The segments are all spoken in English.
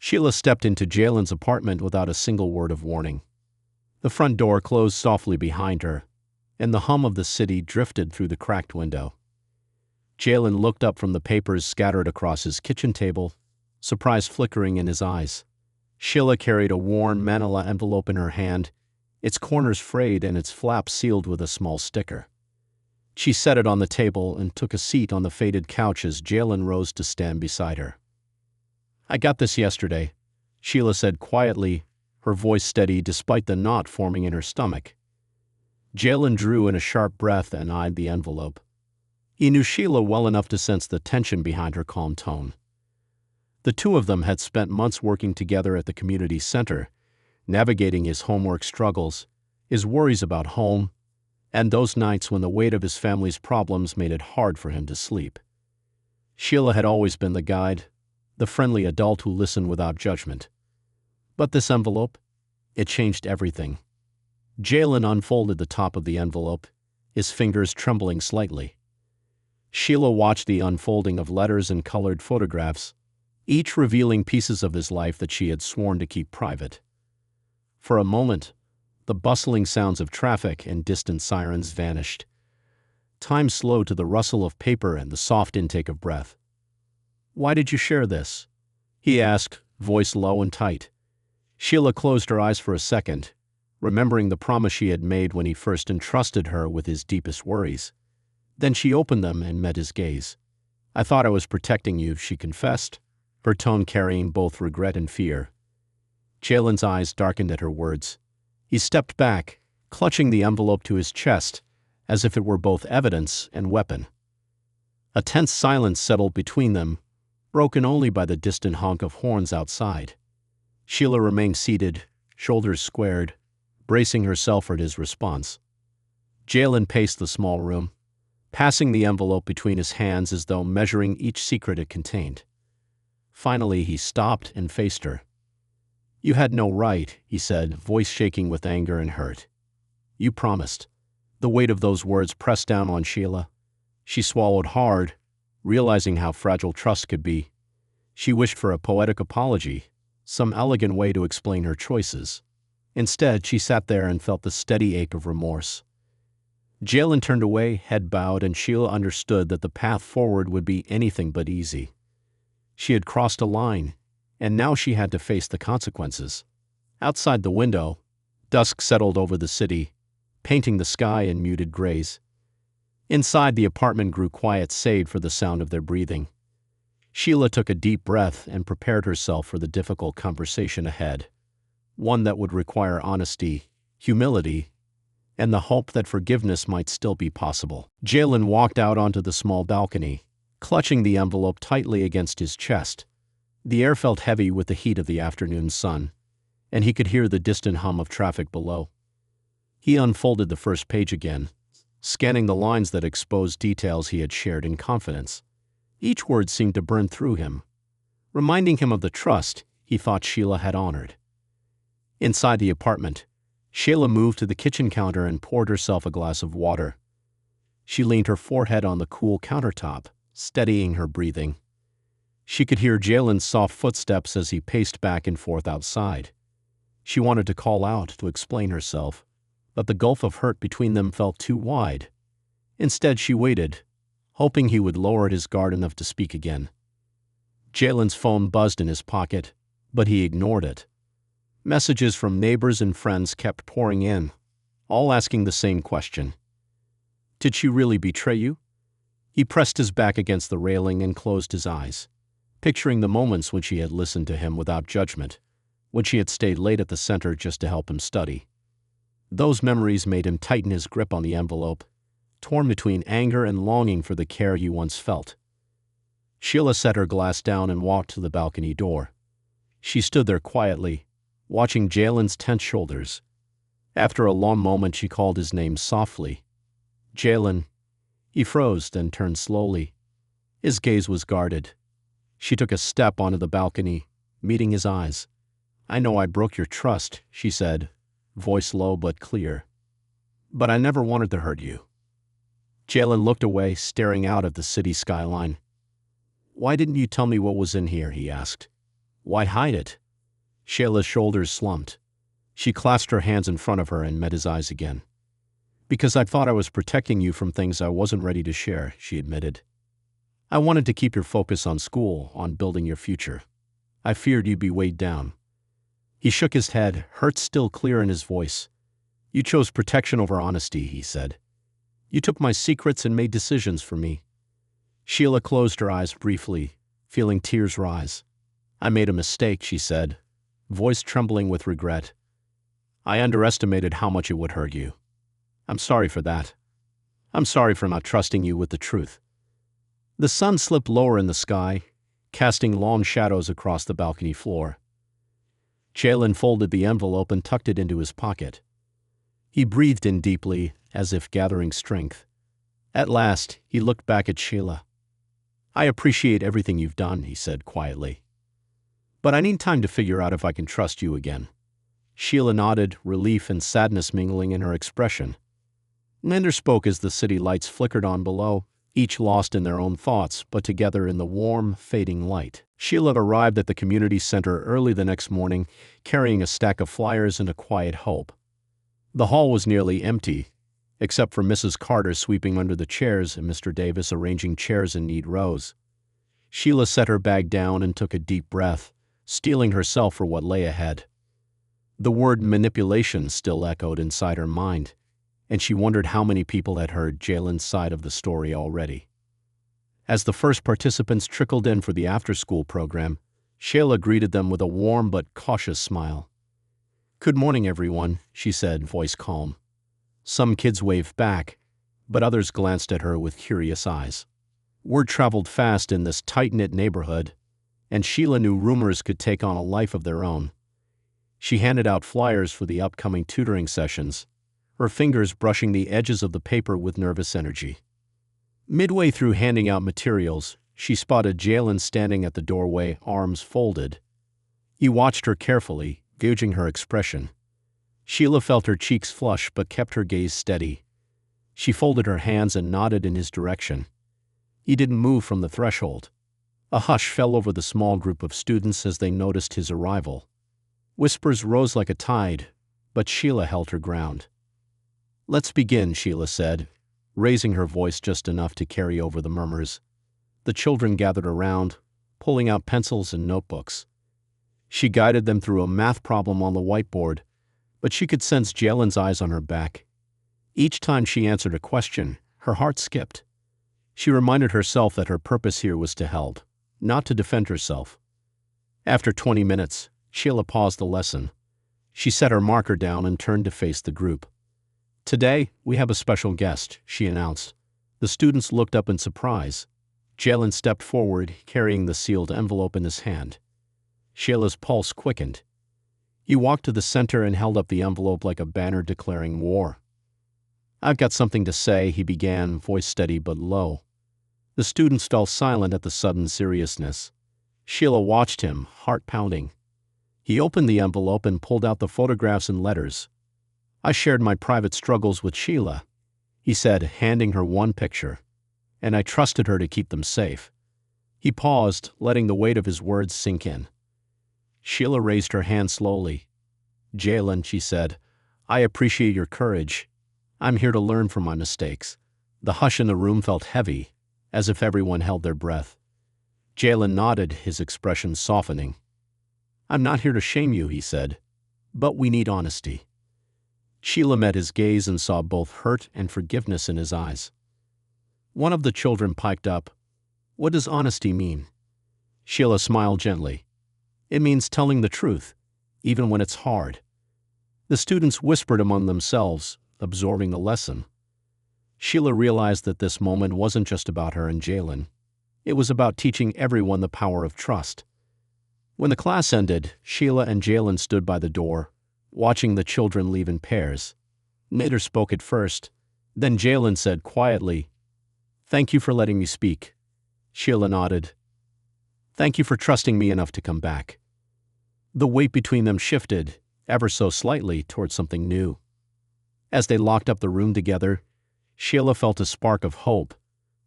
Sheila stepped into Jalen's apartment without a single word of warning. The front door closed softly behind her, and the hum of the city drifted through the cracked window. Jalen looked up from the papers scattered across his kitchen table, surprise flickering in his eyes. Sheila carried a worn manila envelope in her hand, its corners frayed and its flap sealed with a small sticker. She set it on the table and took a seat on the faded couch as Jalen rose to stand beside her. "I got this yesterday," Sheila said quietly, her voice steady despite the knot forming in her stomach. Jalen drew in a sharp breath and eyed the envelope. He knew Sheila well enough to sense the tension behind her calm tone. The two of them had spent months working together at the community center, navigating his homework struggles, his worries about home, and those nights when the weight of his family's problems made it hard for him to sleep. Sheila had always been the guide, the friendly adult who listened without judgment. But this envelope, it changed everything. Jalen unfolded the top of the envelope, his fingers trembling slightly. Sheila watched the unfolding of letters and colored photographs, each revealing pieces of his life that she had sworn to keep private. For a moment, the bustling sounds of traffic and distant sirens vanished. Time slowed to the rustle of paper and the soft intake of breath. "Why did you share this?" he asked, voice low and tight. Sheila closed her eyes for a second, remembering the promise she had made when he first entrusted her with his deepest worries. Then she opened them and met his gaze. "I thought I was protecting you," she confessed, her tone carrying both regret and fear. Jalen's eyes darkened at her words. He stepped back, clutching the envelope to his chest, as if it were both evidence and weapon. A tense silence settled between them, broken only by the distant honk of horns outside. Sheila remained seated, shoulders squared, bracing herself for his response. Jalen paced the small room, passing the envelope between his hands as though measuring each secret it contained. Finally, he stopped and faced her. "You had no right," he said, voice shaking with anger and hurt. "You promised." The weight of those words pressed down on Sheila. She swallowed hard, realizing how fragile trust could be. She wished for a poetic apology, some elegant way to explain her choices. Instead, she sat there and felt the steady ache of remorse. Jalen turned away, head bowed, and Sheila understood that the path forward would be anything but easy. She had crossed a line, and now she had to face the consequences. Outside the window, dusk settled over the city, painting the sky in muted grays. Inside, the apartment grew quiet save for the sound of their breathing. Sheila took a deep breath and prepared herself for the difficult conversation ahead, one that would require honesty, humility, and the hope that forgiveness might still be possible. Jalen walked out onto the small balcony, clutching the envelope tightly against his chest. The air felt heavy with the heat of the afternoon sun, and he could hear the distant hum of traffic below. He unfolded the first page again, scanning the lines that exposed details he had shared in confidence. Each word seemed to burn through him, reminding him of the trust he thought Sheila had honored. Inside the apartment, Sheila moved to the kitchen counter and poured herself a glass of water. She leaned her forehead on the cool countertop, steadying her breathing. She could hear Jalen's soft footsteps as he paced back and forth outside. She wanted to call out, to explain herself, but the gulf of hurt between them felt too wide. Instead, she waited, hoping he would lower his guard enough to speak again. Jalen's phone buzzed in his pocket, but he ignored it. Messages from neighbors and friends kept pouring in, all asking the same question. Did she really betray you? He pressed his back against the railing and closed his eyes, picturing the moments when she had listened to him without judgment, when she had stayed late at the center just to help him study. Those memories made him tighten his grip on the envelope, torn between anger and longing for the care he once felt. Sheila set her glass down and walked to the balcony door. She stood there quietly, watching Jalen's tense shoulders. After a long moment, she called his name softly. "Jalen." He froze, then turned slowly. His gaze was guarded. She took a step onto the balcony, meeting his eyes. "I know I broke your trust," she said, voice low but clear. "But I never wanted to hurt you." Jalen looked away, staring out at the city skyline. "Why didn't you tell me what was in here?" he asked. Why hide it? Shayla's shoulders slumped. She clasped her hands in front of her and met his eyes again. Because I thought I was protecting you from things I wasn't ready to share, she admitted. I wanted to keep your focus on school, on building your future. I feared you'd be weighed down. He shook his head, hurt still clear in his voice. You chose protection over honesty, he said. You took my secrets and made decisions for me. Sheila closed her eyes briefly, feeling tears rise. I made a mistake, she said, voice trembling with regret. I underestimated how much it would hurt you. I'm sorry for that. I'm sorry for not trusting you with the truth. The sun slipped lower in the sky, casting long shadows across the balcony floor. Jalen folded the envelope and tucked it into his pocket. He breathed in deeply, as if gathering strength. At last, he looked back at Sheila. I appreciate everything you've done, he said quietly. But I need time to figure out if I can trust you again. Sheila nodded, relief and sadness mingling in her expression. Neither spoke as the city lights flickered on below, each lost in their own thoughts, but together in the warm, fading light. Sheila arrived at the community center early the next morning, carrying a stack of flyers and a quiet hope. The hall was nearly empty, except for Mrs. Carter sweeping under the chairs and Mr. Davis arranging chairs in neat rows. Sheila set her bag down and took a deep breath, steeling herself for what lay ahead. The word manipulation still echoed inside her mind, and she wondered how many people had heard Jalen's side of the story already. As the first participants trickled in for the after-school program, Sheila greeted them with a warm but cautious smile. Good morning, everyone, she said, voice calm. Some kids waved back, but others glanced at her with curious eyes. Word traveled fast in this tight-knit neighborhood, and Sheila knew rumors could take on a life of their own. She handed out flyers for the upcoming tutoring sessions, her fingers brushing the edges of the paper with nervous energy. Midway through handing out materials, she spotted Jalen standing at the doorway, arms folded. He watched her carefully, gauging her expression. Sheila felt her cheeks flush but kept her gaze steady. She folded her hands and nodded in his direction. He didn't move from the threshold. A hush fell over the small group of students as they noticed his arrival. Whispers rose like a tide, but Sheila held her ground. Let's begin, Sheila said, raising her voice just enough to carry over the murmurs. The children gathered around, pulling out pencils and notebooks. She guided them through a math problem on the whiteboard, but she could sense Jalen's eyes on her back. Each time she answered a question, her heart skipped. She reminded herself that her purpose here was to help, not to defend herself. After 20 minutes, Sheila paused the lesson. She set her marker down and turned to face the group. Today, we have a special guest, she announced. The students looked up in surprise. Jalen stepped forward, carrying the sealed envelope in his hand. Sheila's pulse quickened. He walked to the center and held up the envelope like a banner declaring war. I've got something to say, he began, voice steady but low. The students fell silent at the sudden seriousness. Sheila watched him, heart pounding. He opened the envelope and pulled out the photographs and letters. I shared my private struggles with Sheila, he said, handing her one picture, and I trusted her to keep them safe. He paused, letting the weight of his words sink in. Sheila raised her hand slowly. Jalen, she said, I appreciate your courage. I'm here to learn from my mistakes. The hush in the room felt heavy, as if everyone held their breath. Jalen nodded, his expression softening. I'm not here to shame you, he said, but we need honesty. Sheila met his gaze and saw both hurt and forgiveness in his eyes. One of the children piped up, What does honesty mean? Sheila smiled gently. It means telling the truth, even when it's hard. The students whispered among themselves, absorbing the lesson. Sheila realized that this moment wasn't just about her and Jalen. It was about teaching everyone the power of trust. When the class ended, Sheila and Jalen stood by the door, watching the children leave in pairs. Nader spoke at first. Then Jalen said quietly, Thank you for letting me speak. Sheila nodded. Thank you for trusting me enough to come back. The weight between them shifted, ever so slightly, toward something new. As they locked up the room together, Sheila felt a spark of hope.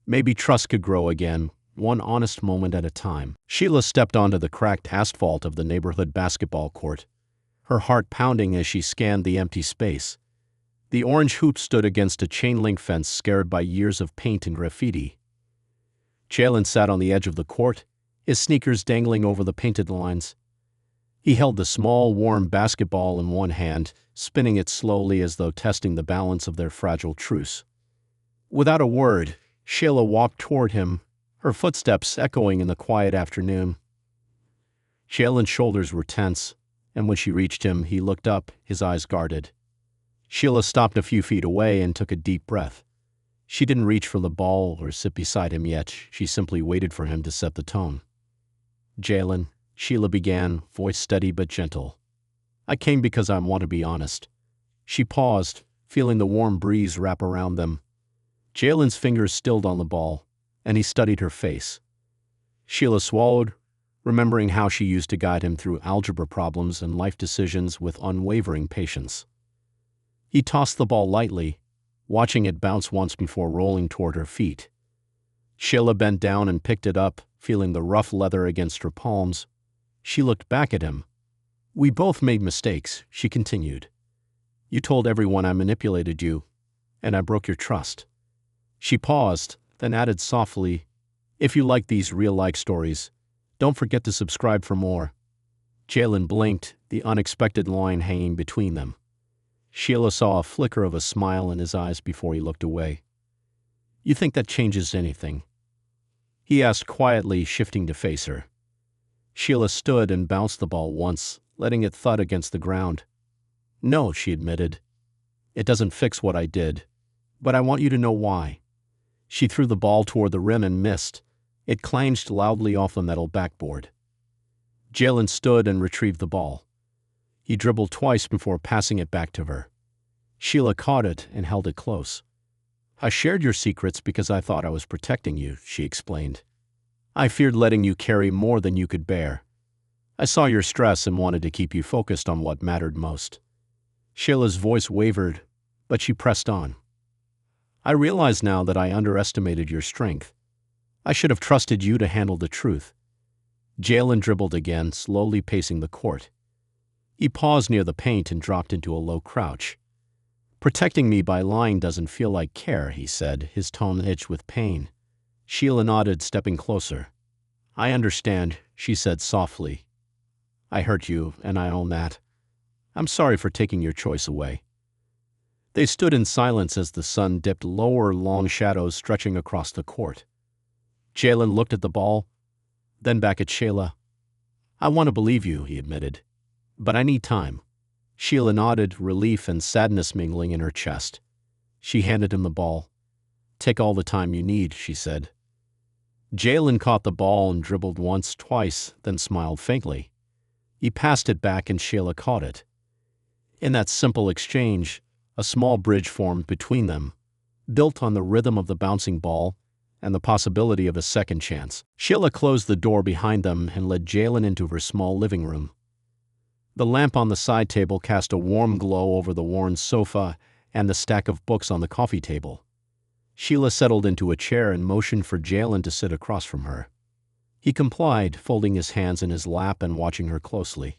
Maybe trust could grow again, one honest moment at a time. Sheila stepped onto the cracked asphalt of the neighborhood basketball court, her heart pounding as she scanned the empty space. The orange hoop stood against a chain-link fence scarred by years of paint and graffiti. Jalen sat on the edge of the court, his sneakers dangling over the painted lines. He held the small, warm basketball in one hand, spinning it slowly as though testing the balance of their fragile truce. Without a word, Sheila walked toward him, her footsteps echoing in the quiet afternoon. Jalen's shoulders were tense, and when she reached him, he looked up, his eyes guarded. Sheila stopped a few feet away and took a deep breath. She didn't reach for the ball or sit beside him yet, she simply waited for him to set the tone. "Jalen," Sheila began, voice steady but gentle. "I came because I want to be honest." She paused, feeling the warm breeze wrap around them. Jalen's fingers stilled on the ball, and he studied her face. Sheila swallowed, remembering how she used to guide him through algebra problems and life decisions with unwavering patience. He tossed the ball lightly, watching it bounce once before rolling toward her feet. Sheila bent down and picked it up, feeling the rough leather against her palms. She looked back at him. "We both made mistakes," she continued. "You told everyone I manipulated you, and I broke your trust." She paused, then added softly, "If you like these real-life stories, don't forget to subscribe for more." Jalen blinked, the unexpected line hanging between them. Sheila saw a flicker of a smile in his eyes before he looked away. "You think that changes anything?" he asked quietly, shifting to face her. Sheila stood and bounced the ball once, letting it thud against the ground. "No," she admitted. "It doesn't fix what I did, but I want you to know why." She threw the ball toward the rim and missed. It clanged loudly off the metal backboard. Jalen stood and retrieved the ball. He dribbled twice before passing it back to her. Sheila caught it and held it close. "I shared your secrets because I thought I was protecting you," she explained. "I feared letting you carry more than you could bear. I saw your stress and wanted to keep you focused on what mattered most." Sheila's voice wavered, but she pressed on. "I realize now that I underestimated your strength. I should have trusted you to handle the truth." Jalen dribbled again, slowly pacing the court. He paused near the paint and dropped into a low crouch. "Protecting me by lying doesn't feel like care," he said, his tone itched with pain. Sheila nodded, stepping closer. "I understand," she said softly. "I hurt you, and I own that. I'm sorry for taking your choice away." They stood in silence as the sun dipped lower, long shadows stretching across the court. Jalen looked at the ball, then back at Sheila. "I want to believe you," he admitted, "but I need time." Sheila nodded, relief and sadness mingling in her chest. She handed him the ball. "Take all the time you need," she said. Jalen caught the ball and dribbled once, twice, then smiled faintly. He passed it back and Sheila caught it. In that simple exchange, a small bridge formed between them, built on the rhythm of the bouncing ball and the possibility of a second chance. Sheila closed the door behind them and led Jalen into her small living room. The lamp on the side table cast a warm glow over the worn sofa and the stack of books on the coffee table. Sheila settled into a chair and motioned for Jalen to sit across from her. He complied, folding his hands in his lap and watching her closely.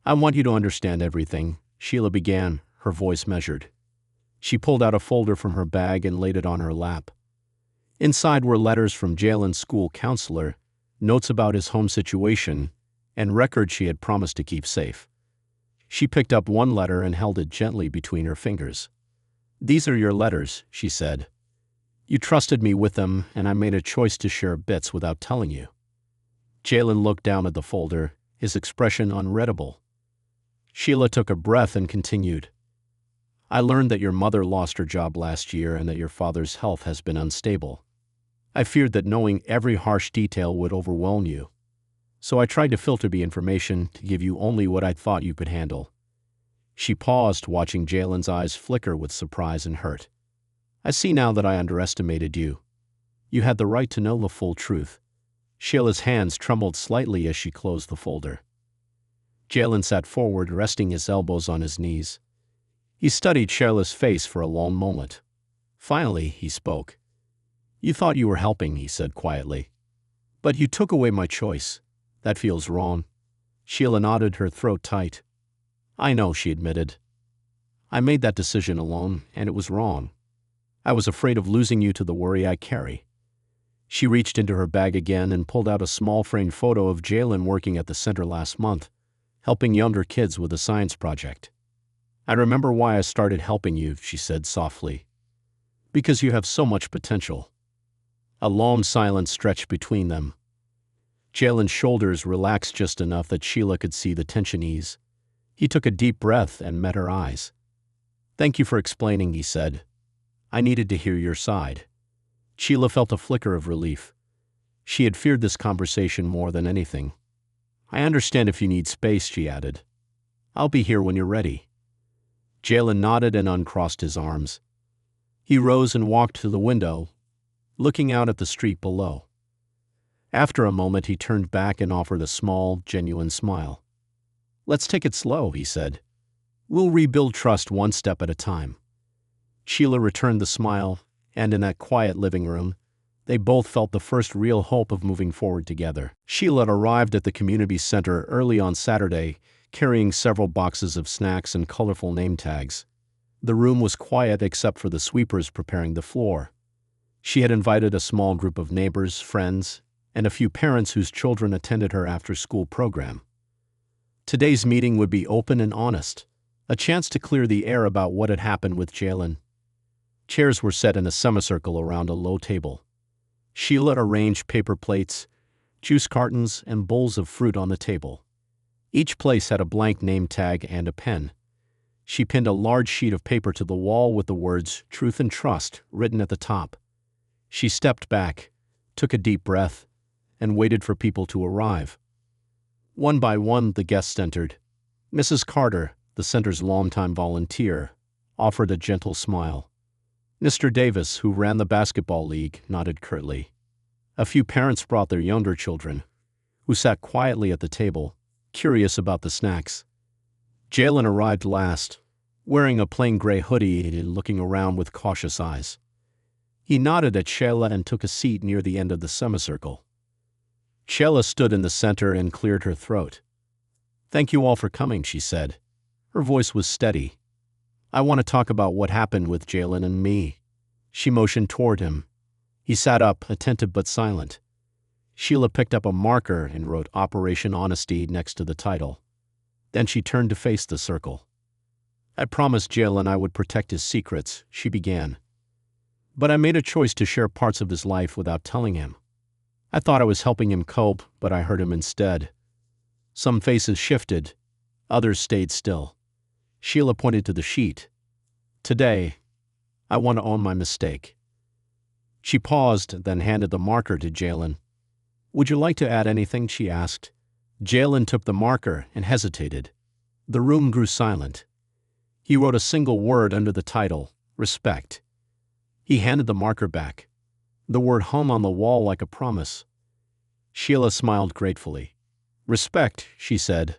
"I want you to understand everything," Sheila began, her voice measured. She pulled out a folder from her bag and laid it on her lap. Inside were letters from Jalen's school counselor, notes about his home situation, and records she had promised to keep safe. She picked up one letter and held it gently between her fingers. "These are your letters," she said. "You trusted me with them, and I made a choice to share bits without telling you." Jalen looked down at the folder, his expression unreadable. Sheila took a breath and continued. "I learned that your mother lost her job last year and that your father's health has been unstable. I feared that knowing every harsh detail would overwhelm you. So I tried to filter the information to give you only what I thought you could handle." She paused, watching Jalen's eyes flicker with surprise and hurt. "I see now that I underestimated you. You had the right to know the full truth." Sheila's hands trembled slightly as she closed the folder. Jalen sat forward, resting his elbows on his knees. He studied Sheila's face for a long moment. Finally, he spoke. You thought you were helping, he said quietly. But you took away my choice. That feels wrong. Sheila nodded, her throat tight. I know, she admitted. I made that decision alone, and it was wrong. I was afraid of losing you to the worry I carry. She reached into her bag again and pulled out a small framed photo of Jalen working at the center last month, helping younger kids with a science project. I remember why I started helping you, she said softly. Because you have so much potential. A long silence stretched between them. Jalen's shoulders relaxed just enough that Sheila could see the tension ease. He took a deep breath and met her eyes. Thank you for explaining, he said. I needed to hear your side. Sheila felt a flicker of relief. She had feared this conversation more than anything. I understand if you need space, she added. I'll be here when you're ready. Jalen nodded and uncrossed his arms. He rose and walked to the window, looking out at the street below. After a moment, he turned back and offered a small, genuine smile. Let's take it slow, he said. We'll rebuild trust one step at a time. Sheila returned the smile, and in that quiet living room, they both felt the first real hope of moving forward together. Sheila arrived at the community center early on Saturday, carrying several boxes of snacks and colorful name tags. The room was quiet except for the sweepers preparing the floor. She had invited a small group of neighbors, friends, and a few parents whose children attended her after-school program. Today's meeting would be open and honest, a chance to clear the air about what had happened with Jalen. Chairs were set in a semicircle around a low table. Sheila arranged paper plates, juice cartons, and bowls of fruit on the table. Each place had a blank name tag and a pen. She pinned a large sheet of paper to the wall with the words "Truth and Trust" written at the top. She stepped back, took a deep breath, and waited for people to arrive. One by one, the guests entered. Mrs. Carter, the center's longtime volunteer, offered a gentle smile. Mr. Davis, who ran the basketball league, nodded curtly. A few parents brought their younger children, who sat quietly at the table, curious about the snacks. Jalen arrived last, wearing a plain gray hoodie and looking around with cautious eyes. He nodded at Sheila and took a seat near the end of the semicircle. Sheila stood in the center and cleared her throat. Thank you all for coming, she said. Her voice was steady. I want to talk about what happened with Jalen and me. She motioned toward him. He sat up, attentive but silent. Sheila picked up a marker and wrote Operation Honesty next to the title. Then she turned to face the circle. I promised Jalen I would protect his secrets, she began. But I made a choice to share parts of his life without telling him. I thought I was helping him cope, but I hurt him instead. Some faces shifted, others stayed still. Sheila pointed to the sheet. Today, I want to own my mistake. She paused, then handed the marker to Jalen. Would you like to add anything? She asked. Jalen took the marker and hesitated. The room grew silent. He wrote a single word under the title, Respect. He handed the marker back. The word hung on the wall like a promise. Sheila smiled gratefully. Respect, she said.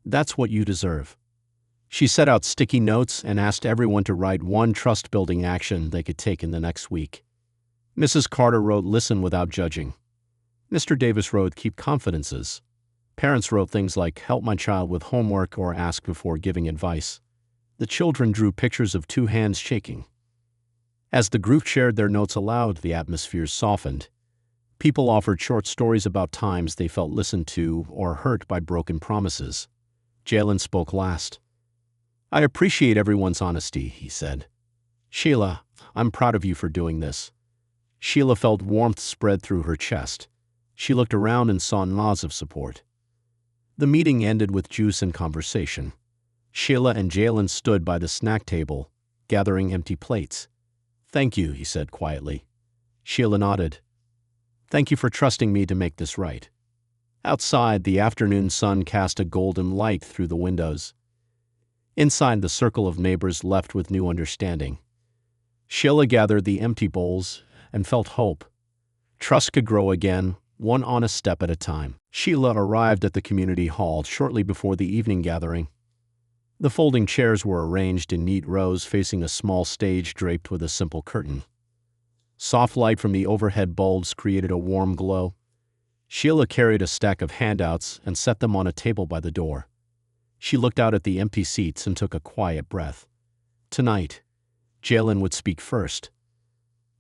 That's what you deserve. She set out sticky notes and asked everyone to write one trust-building action they could take in the next week. Mrs. Carter wrote, Listen without judging. Mr. Davis wrote, Keep confidences. Parents wrote things like, Help my child with homework or ask before giving advice. The children drew pictures of two hands shaking. As the group shared their notes aloud, the atmosphere softened. People offered short stories about times they felt listened to or hurt by broken promises. Jalen spoke last. I appreciate everyone's honesty, he said. Sheila, I'm proud of you for doing this. Sheila felt warmth spread through her chest. She looked around and saw nods of support. The meeting ended with juice and conversation. Sheila and Jalen stood by the snack table, gathering empty plates. Thank you, he said quietly. Sheila nodded. Thank you for trusting me to make this right. Outside, the afternoon sun cast a golden light through the windows. Inside, the circle of neighbors left with new understanding. Sheila gathered the empty bowls and felt hope. Trust could grow again, one honest step at a time. Sheila arrived at the community hall shortly before the evening gathering. The folding chairs were arranged in neat rows facing a small stage draped with a simple curtain. Soft light from the overhead bulbs created a warm glow. Sheila carried a stack of handouts and set them on a table by the door. She looked out at the empty seats and took a quiet breath. Tonight, Jalen would speak first.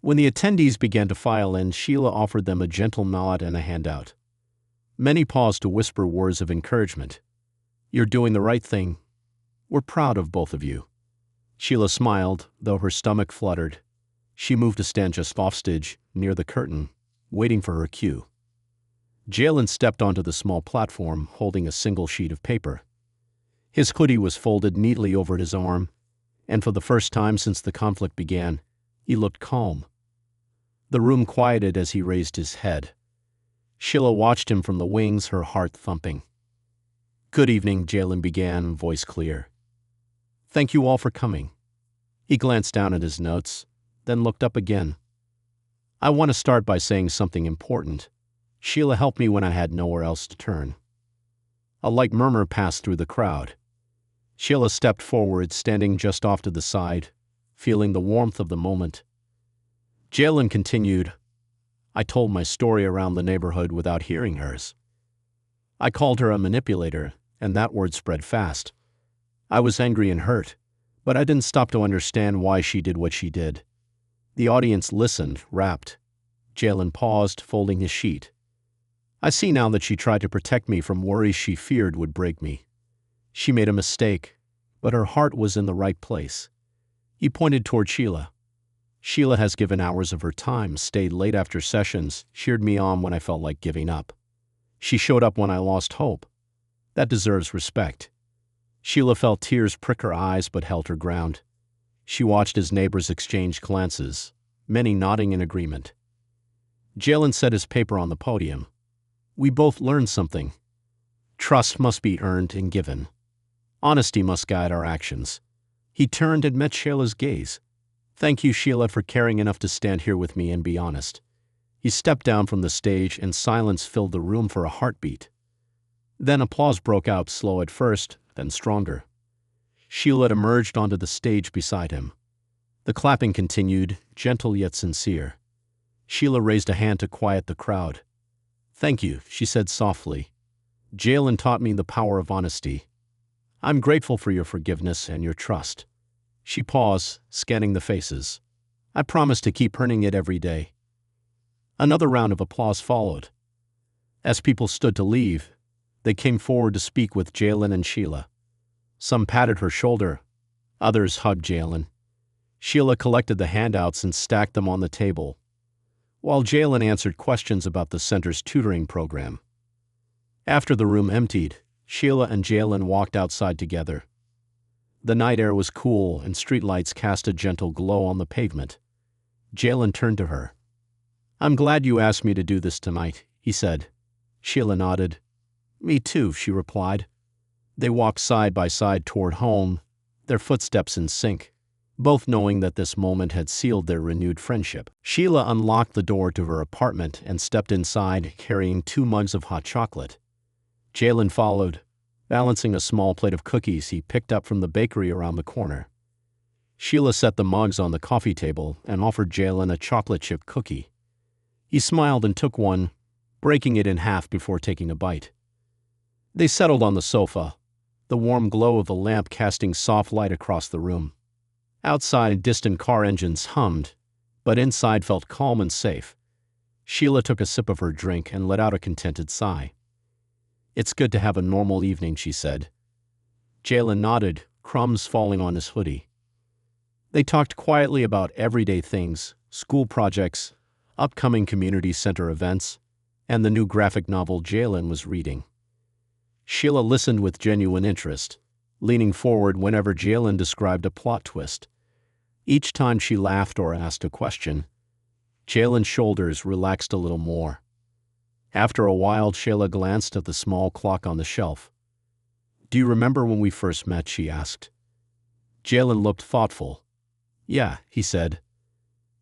When the attendees began to file in, Sheila offered them a gentle nod and a handout. Many paused to whisper words of encouragement. "You're doing the right thing. We're proud of both of you." Sheila smiled, though her stomach fluttered. She moved to stand just offstage, near the curtain, waiting for her cue. Jalen stepped onto the small platform, holding a single sheet of paper. His hoodie was folded neatly over his arm, and for the first time since the conflict began, he looked calm. The room quieted as he raised his head. Sheila watched him from the wings, her heart thumping. "Good evening," Jalen began, voice clear. "Thank you all for coming." He glanced down at his notes, then looked up again. "I want to start by saying something important. Sheila helped me when I had nowhere else to turn." A light murmur passed through the crowd. Sheila stepped forward, standing just off to the side, feeling the warmth of the moment. Jalen continued, "I told my story around the neighborhood without hearing hers. I called her a manipulator, and that word spread fast. I was angry and hurt, but I didn't stop to understand why she did what she did." The audience listened, rapt. Jalen paused, folding his sheet. "I see now that she tried to protect me from worries she feared would break me. She made a mistake, but her heart was in the right place." He pointed toward Sheila. "Sheila has given hours of her time, stayed late after sessions, cheered me on when I felt like giving up. She showed up when I lost hope. That deserves respect." Sheila felt tears prick her eyes but held her ground. She watched as neighbors exchanged glances, many nodding in agreement. Jalen set his paper on the podium. "We both learned something. Trust must be earned and given. Honesty must guide our actions." He turned and met Sheila's gaze. "Thank you, Sheila, for caring enough to stand here with me and be honest." He stepped down from the stage and silence filled the room for a heartbeat. Then applause broke out, slow at first, then stronger. Sheila emerged onto the stage beside him. The clapping continued, gentle yet sincere. Sheila raised a hand to quiet the crowd. "Thank you," she said softly. "Jalen taught me the power of honesty. I'm grateful for your forgiveness and your trust." She paused, scanning the faces. "I promise to keep earning it every day." Another round of applause followed. As people stood to leave, they came forward to speak with Jalen and Sheila. Some patted her shoulder, others hugged Jalen. Sheila collected the handouts and stacked them on the table, while Jalen answered questions about the center's tutoring program. After the room emptied, Sheila and Jalen walked outside together. The night air was cool and streetlights cast a gentle glow on the pavement. Jalen turned to her. "I'm glad you asked me to do this tonight," he said. Sheila nodded. "Me too," she replied. They walked side by side toward home, their footsteps in sync, both knowing that this moment had sealed their renewed friendship. Sheila unlocked the door to her apartment and stepped inside, carrying 2 mugs of hot chocolate. Jalen followed, balancing a small plate of cookies he picked up from the bakery around the corner. Sheila set the mugs on the coffee table and offered Jalen a chocolate chip cookie. He smiled and took one, breaking it in half before taking a bite. They settled on the sofa, the warm glow of the lamp casting soft light across the room. Outside, distant car engines hummed, but inside felt calm and safe. Sheila took a sip of her drink and let out a contented sigh. "It's good to have a normal evening," she said. Jalen nodded, crumbs falling on his hoodie. They talked quietly about everyday things, school projects, upcoming community center events, and the new graphic novel Jalen was reading. Sheila listened with genuine interest, leaning forward whenever Jalen described a plot twist. Each time she laughed or asked a question, Jalen's shoulders relaxed a little more. After a while, Sheila glanced at the small clock on the shelf. "Do you remember when we first met?" she asked. Jalen looked thoughtful. "Yeah," he said.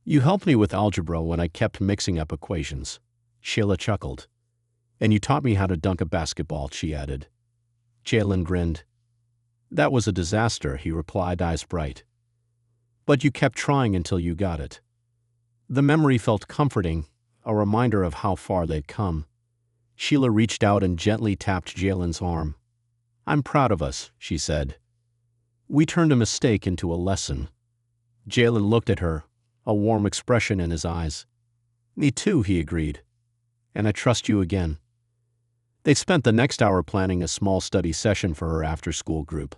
"You helped me with algebra when I kept mixing up equations." Sheila chuckled. "And you taught me how to dunk a basketball," she added. Jalen grinned. "That was a disaster," he replied, eyes bright. "But you kept trying until you got it." The memory felt comforting, a reminder of how far they'd come. Sheila reached out and gently tapped Jalen's arm. "I'm proud of us," she said. "We turned a mistake into a lesson." Jalen looked at her, a warm expression in his eyes. "Me too," he agreed. "And I trust you again." They spent the next hour planning a small study session for her after-school group.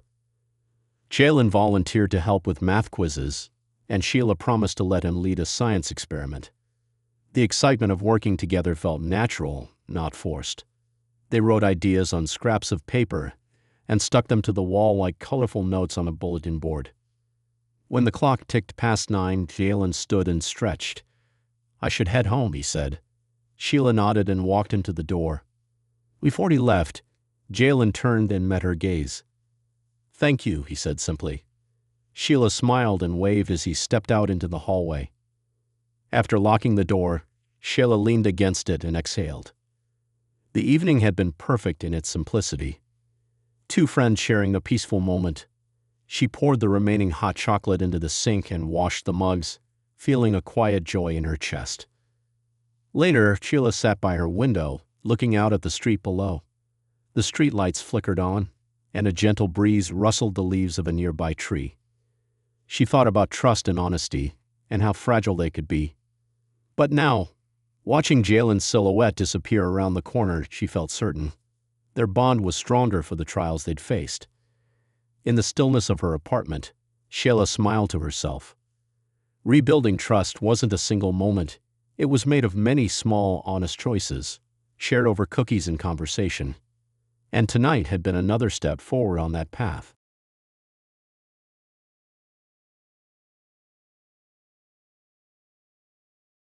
Jalen volunteered to help with math quizzes, and Sheila promised to let him lead a science experiment. The excitement of working together felt natural, not forced. They wrote ideas on scraps of paper and stuck them to the wall like colorful notes on a bulletin board. When the clock ticked past 9, Jalen stood and stretched. "I should head home," he said. Sheila nodded and walked into the door. "We've already left." Jalen turned and met her gaze. "Thank you," he said simply. Sheila smiled and waved as he stepped out into the hallway. After locking the door, Sheila leaned against it and exhaled. The evening had been perfect in its simplicity. Two friends sharing a peaceful moment. She poured the remaining hot chocolate into the sink and washed the mugs, feeling a quiet joy in her chest. Later, Sheila sat by her window, looking out at the street below. The streetlights flickered on, and a gentle breeze rustled the leaves of a nearby tree. She thought about trust and honesty, and how fragile they could be. But now, watching Jalen's silhouette disappear around the corner, she felt certain. Their bond was stronger for the trials they'd faced. In the stillness of her apartment, Sheila smiled to herself. Rebuilding trust wasn't a single moment. It was made of many small, honest choices, shared over cookies and conversation. And tonight had been another step forward on that path.